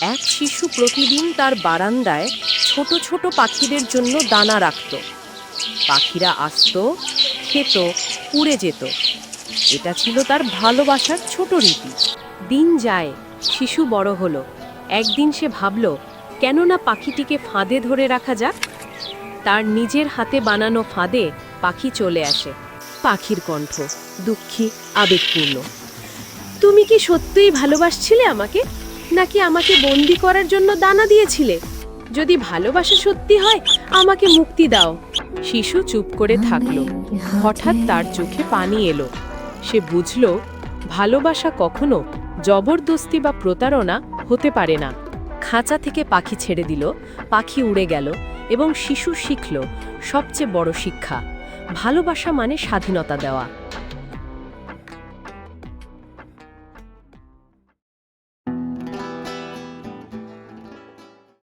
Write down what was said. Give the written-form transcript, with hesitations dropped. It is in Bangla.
এক শিশু প্রতিদিন তার বারান্দায় ছোট ছোট পাখিদের জন্য দানা রাখত। পাখিরা আসতো, খেত, উড়ে যেত। এটা ছিল তার ভালোবাসার ছোট রীতি। দিন যায়, শিশু বড় হলো। একদিন সে ভাবল, কেন না পাখিটিকে ফাঁদে ধরে রাখা যাক। তার নিজের হাতে বানানো ফাঁদে পাখি চলে আসে। পাখির কণ্ঠ দুঃখী, আবেগপূর্ণ। তুমি কি সত্যিই ভালোবাসছিলে আমাকে, নাকি আমাকে বন্দি করার জন্য দানা দিয়েছিলে? যদি ভালোবাসা সত্যি হয়, আমাকে মুক্তি দাও। শিশু চুপ করে থাকলো। হঠাৎ তার চোখে পানি এলো। সে বুঝল, ভালোবাসা কখনো জবরদস্তি বা প্রতারণা হতে পারে না। খাঁচা থেকে পাখি ছেড়ে দিল, পাখি উড়ে গেল এবং শিশু শিখল সবচেয়ে বড় শিক্ষা, ভালোবাসা মানে স্বাধীনতা দেওয়া।